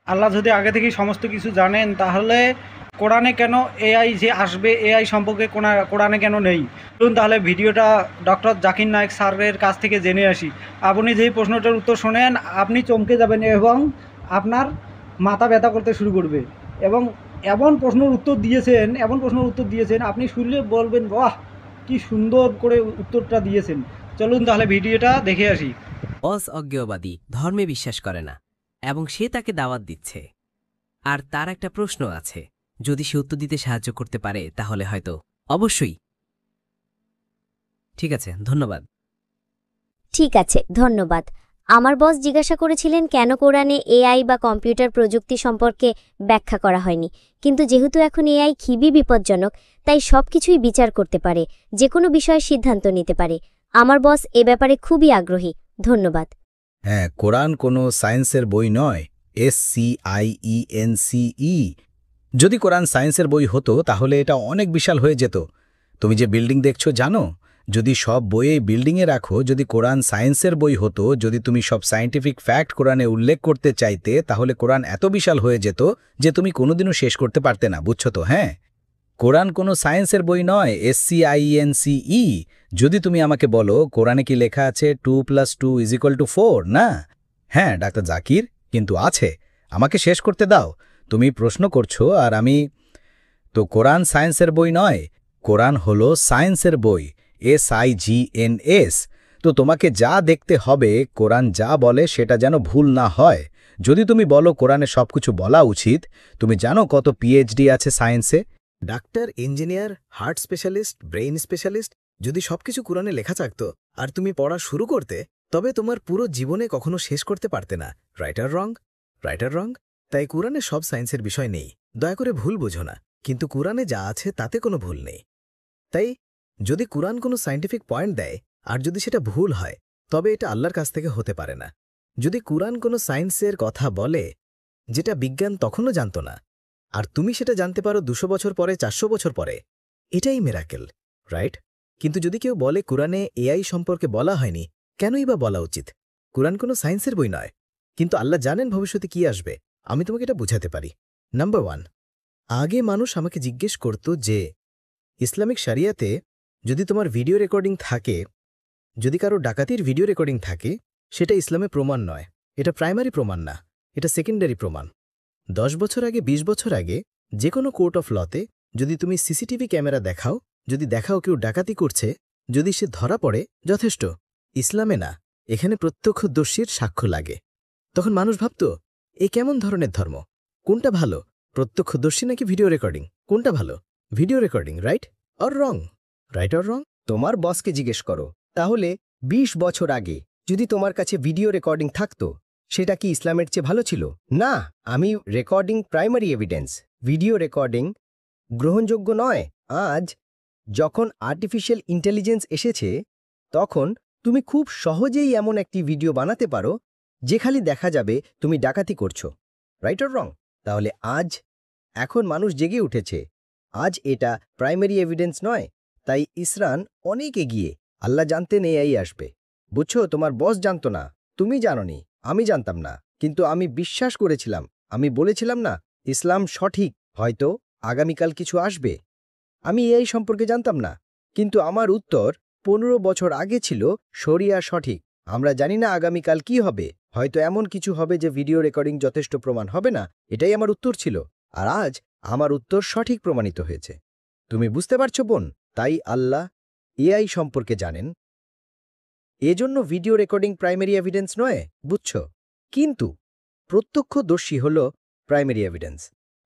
আল্লাহ যদি আগে থেকেই সমস্ত কিছু জানেন, তাহলে কোরআনে কেন এআই যে আসবে, এআই সম্পর্কে কোরআনে কেন নেই? চলুন তাহলে ভিডিওটা ডক্টর জাকির নায়েক স্যারের কাছ থেকে জেনে আসি। আপনি যেই প্রশ্নটার উত্তর শোনেন, আপনি চমকে যাবেন এবং আপনার মাথা ব্যথা করতে শুরু করবে। এবং এমন প্রশ্নের উত্তর দিয়েছেন, আপনি শুনলে বলবেন, বাহ, কি সুন্দর করে উত্তরটা দিয়েছেন। চলুন তাহলে ভিডিওটা দেখে আসি। বস অজ্ঞেয়বাদী, ধর্মে বিশ্বাস করে না এবং সে তাকে দাওয়াত দিচ্ছে। আর তার একটা প্রশ্ন আছে, যদি সে উত্তর দিতে সাহায্য করতে পারে তাহলে হয়তো অবশ্যই। ঠিক আছে, ধন্যবাদ। ঠিক আছে, ধন্যবাদ। আমার বস জিজ্ঞাসা করেছিলেন কেন কোরআনে এআই বা কম্পিউটার প্রযুক্তি সম্পর্কে ব্যাখ্যা করা হয়নি। কিন্তু যেহেতু এখন এআই খুবই বিপজ্জনক, তাই সবকিছুই বিচার করতে পারে, যে কোনো বিষয়ে সিদ্ধান্ত নিতে পারে। আমার বস এ ব্যাপারে খুবই আগ্রহী। ধন্যবাদ। হ্যাঁ, কোরআন কোনো সায়েন্সের বই নয়। SCIENCE। যদি কোরআন সায়েন্সের বই হতো তাহলে এটা অনেক বিশাল হয়ে যেত। তুমি যে বিল্ডিং দেখছো জানো, যদি সব বইয়ে বিল্ডিংয়ে রাখো, যদি কোরআন সায়েন্সের বই হতো, যদি তুমি সব সায়েন্টিফিক ফ্যাক্ট কোরআনে উল্লেখ করতে চাইতে, তাহলে কোরআন এত বিশাল হয়ে যেত যে তুমি কোনোদিনও শেষ করতে পারতে না, বুঝছো তো? হ্যাঁ, কোরআন কোনো সায়েন্সের বই নয়। SCIENCE। যদি তুমি আমাকে বলো কোরআনে কি লেখা আছে 2+2=4, না? হ্যাঁ ডাক্তার জাকির, কিন্তু আছে। আমাকে শেষ করতে দাও। তুমি প্রশ্ন করছো আর আমি তো কোরআন সায়েন্সের বই নয়। কোরআন হলো সায়েন্সের বই, SIGNS। তো তোমাকে যা দেখতে হবে, কোরআন যা বলে সেটা যেন ভুল না হয়। যদি তুমি বলো কোরআনে সবকিছু বলা উচিত, তুমি জানো কত PhD আছে সায়েন্সে? Doctor, engineer, heart specialist, brain specialist, যদি সবকিছু কোরআনে লেখা থাকতো আর তুমি পড়া শুরু করতে, তবে তোমার পুরো জীবনে কখনো শেষ করতে পারতে না। রাইট আর রং? রাইট আর রং? তাই কোরআনে সব সায়েন্সের বিষয় নেই। দয়া করে ভুল বোঝো না। কিন্তু কোরআনে যা আছে তাতে কোনো ভুল নেই। তাই যদি কোরআন কোনো সায়েন্টিফিক পয়েন্ট দেয় আর যদি সেটা ভুল হয়, তবে এটা আল্লাহর কাছ থেকে হতে পারে না। যদি কোরআন কোনো সায়েন্সের কথা বলে যেটা বিজ্ঞান তখনও জানত না, আর তুমি সেটা জানতে পারো 200 বছর পরে, 400 বছর পরে, এটাই মিরাকেল, রাইট? কিন্তু যদি কেউ বলে কোরআনে এআই সম্পর্কে বলা হয়নি, কেনই বা বলা উচিত? কোরআন কোনো সায়েন্সের বই নয়, কিন্তু আল্লাহ জানেন ভবিষ্যতে কি আসবে। আমি তোমাকে এটা বুঝাতে পারি। নাম্বার 1, আগে মানুষ আমাকে জিজ্ঞেস করত যে ইসলামিক শরিয়াতে যদি তোমার ভিডিও রেকর্ডিং থাকে, যদি কারো ডাকাতির ভিডিও রেকর্ডিং থাকে, সেটা ইসলামে প্রমাণ নয়। এটা প্রাইমারি প্রমাণ না, এটা সেকেন্ডারি প্রমাণ। 10 বছর আগে, 20 বছর আগে যে কোনো কোর্ট অফ লতে যদি তুমি সিসিটিভি ক্যামেরা দেখাও, যদি দেখাও কেউ ডাকাতি করছে, যদি সে ধরা পড়ে, যথেষ্ট। ইসলামে না, এখানে প্রত্যক্ষদর্শীর সাক্ষ্য লাগে। তখন মানুষ ভাবত, এ কেমন ধরনের ধর্ম? কোনটা ভালো, প্রত্যক্ষদর্শী নাকি ভিডিও রেকর্ডিং? কোনটা ভালো? Video recording, right or wrong? Right or wrong? তোমার বসকে জিজ্ঞেস করো। তাহলে 20 বছর আগে যদি তোমার কাছে ভিডিও রেকর্ডিং থাকতো, সেটা কি ইসলামের চেয়ে ভালো ছিল? না, আমি recording primary evidence. Video recording গ্রহণযোগ্য নয়। আজ যখন আর্টিফিশিয়াল ইন্টেলিজেন্স এসেছে, তখন তুমি খুব সহজেই এমন একটি ভিডিও বানাতে পারো যে খালি দেখা যাবে তুমি ডাকাতি করছো। Right or wrong? তাহলে এখন মানুষ জেগে উঠেছে। আজ এটা প্রাইমারি এভিডেন্স নয়। তাই ইসরান অনেক এগিয়ে। আল্লাহ জানতেন এই আসবে। বুঝছো, তোমার বস জানতো না, তুমি জানোনি, আমি জানতাম না, কিন্তু আমি বিশ্বাস করেছিলাম। আমি বলেছিলাম না, ইসলাম সঠিক, হয়তো আগামীকাল কিছু আসবে। আমি এই সম্পর্কে জানতাম না, কিন্তু আমার উত্তর 15 বছর আগে ছিল শরিয়া সঠিক। আমরা জানি না আগামীকাল কি হবে, হয়তো এমন কিছু হবে যে ভিডিও রেকর্ডিং যথেষ্ট প্রমাণ হবে না। এটাই আমার উত্তর ছিল, আর আজ আমার উত্তর সঠিক প্রমাণিত হয়েছে। তুমি বুঝতে পারছো বোন? তাই আল্লাহ এআই সম্পর্কে জানেন, এজন্য ভিডিও রেকর্ডিং প্রাইমারি এভিডেন্স নয়, বুঝছো? কিন্তু প্রত্যক্ষদর্শী হল প্রাইমারি এভিডেন্স।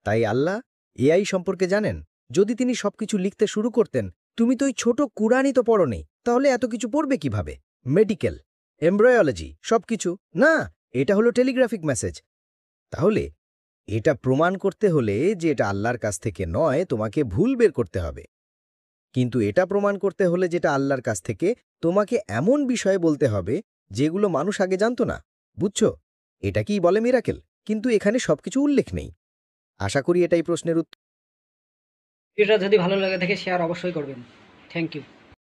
তাই আল্লাহ এআই সম্পর্কে জানেন। যদি তিনি সবকিছু লিখতে শুরু করতেন, তুমি তো ওই ছোট কুরআনই তো পড়োনি, তাহলে এত কিছু পড়বে কিভাবে? মেডিকেল, এমব্রায়োলজি, সবকিছু না, এটা হলো টেলিগ্রাফিক মেসেজ। তাহলে এটা প্রমাণ করতে হলে যে এটা আল্লাহর কাছ থেকে নয়, তোমাকে ভুল বের করতে হবে। কিন্তু এটা প্রমাণ করতে হলে যেটা আল্লাহর কাছ থেকে, তোমাকে এমন বিষয়ে বলতে হবে যেগুলো মানুষ আগে জানত না। বুঝছো? এটাকেই বলে মিরাকেল। কিন্তু এখানে সবকিছু উল্লেখ নেই। আশা করি এটাই প্রশ্নের উত্তর। এটা যদি ভালো লাগে থাকে শেয়ার অবশ্যই করবেন। Thank you.